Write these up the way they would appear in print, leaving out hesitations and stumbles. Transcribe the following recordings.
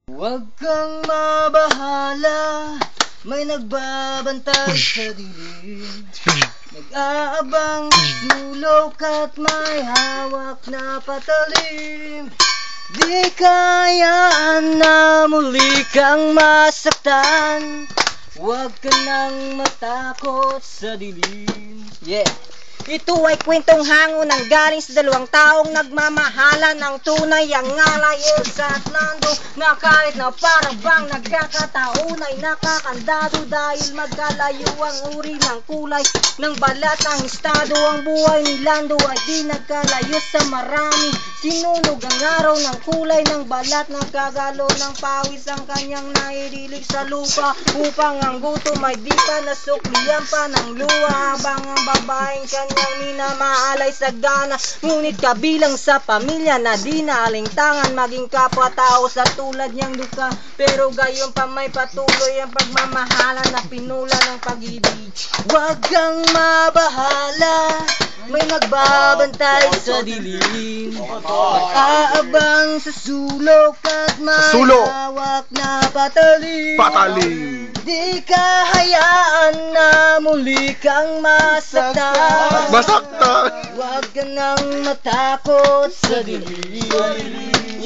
Huwag kang mabahala, may nagbabantay sa dilim. Nag-aabang sulok at may hawak na patalim. Di kayaan na muli kang masaktan. Huwag ka nang matakot sa dilim. Yeah. Ito ay kwentong hango ng galing sa dalawang taong nagmamahala ng tunay ang ngalay sa Atlando, na kahit na parang bang nagkakataon ay nakakandado dahil magkalayo ang uri ng kulay ng balat ng estado. Ang buhay ni Lando ay di nagkalayo sa marami. Sinunog ang araw ng kulay ng balat, nagkagalo ng pawis ang kanyang naidilig sa lupa, upang ang gutom ay di pa nasuklian pa ng luha, habang ang babaeng kanyang minamaalay sa gana. Ngunit kabilang sa pamilya na di naalintangan maging kapwa-tao sa tulad niyang duka, pero gayon pa may patuloy ang pagmamahalan na pinula ng pag-ibig. Huwag kang mabahala, may nagbabantay sa dilim. Mag-aabang sa sulok at may hawak na patalim. Di ka hayaan na muli kang masaktan. Huwag ka nang matakot sa dilim.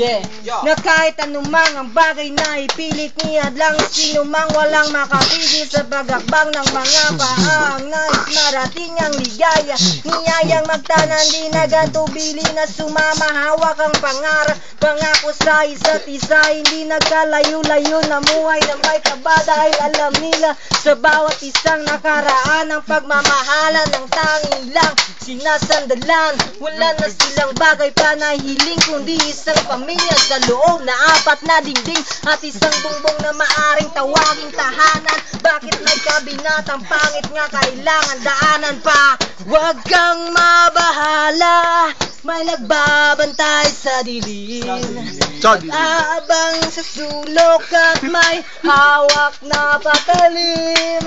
Yeah. Na kahit anumang ang bagay na ipilit niya lang, sino mang walang makapigil sa pagakbang ng mga paang nais marating ang ligaya. Niyayang magtanan din agad-tubili na sumama, hawak ang pangarap, pangako sa isa't isa. Hindi nagkalayo-layo na muhay na may kaba, dahil alam nila sa bawat isang nakaraan ang pagmamahalan ng tanging lang sinasandalan. Wala na silang bagay pa na hiling, kundi isang pamilya sa loob na apat na dingding, at isang bumbong na maaring tawaging tahanan. Bakit may kabinatang pangit nga kailangan daanan pa? Huwag kang mabahala, may nagbabantay sa dilim. Aabang sa sulok at may hawak na patalim.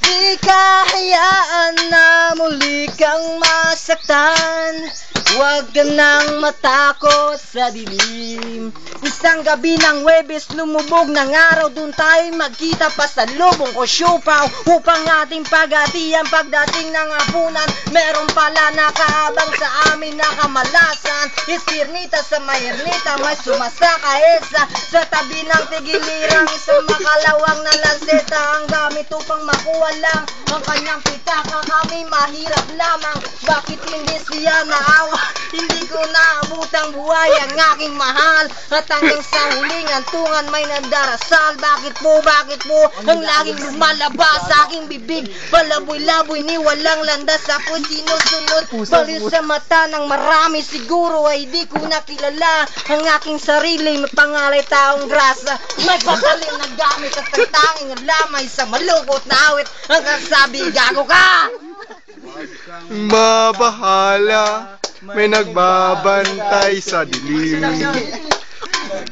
Di ka hayaan na muli kang masaktan. Huwag ka nang matakot sa dilim. Isang gabi ng Huwebes, lumubog ng araw, dun tayo magkita pa sa lubong o siopaw, upang ating pagatian pagdating ng hapunan. Meron pala nakaabang sa amin na kamalasan, istirnita sa mayernita, may sumasakaesa sa tabi ng tigilirang isang makalawang na lanseta. Ang gamit upang makuha lang ang kanyang pitaka, kami mahirap lamang. Bakit hindi siya naawa? Hindi ko naabutang buhay ang aking mahal, at hanggang sa huling antungan may nagdarasal. Bakit po ang laging lumalabas sa aking bibig? Palaboy-laboy ni walang landas, ako'y sinusunod. Baliw sa mata ng marami, siguro ay di ko nakilala ang aking sarili. May pangalay taong grasa, may patalim na gamit, at ang tanging lamay sa malungkot na awit hanggang sabi, gago ka! Mabahala, may nagbabantay sa dilim.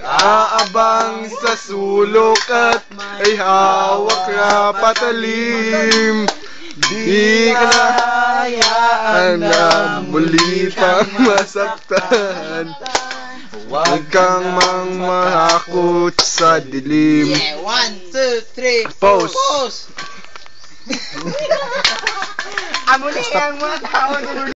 Aabang sa sulok at may hawak na patalim. Di ka na hayaan na muli pang masaktan. Huwag kang mangmahakot sa dilim. Yeah, 1, 2, 3, Pose. Amo na yan mga tao.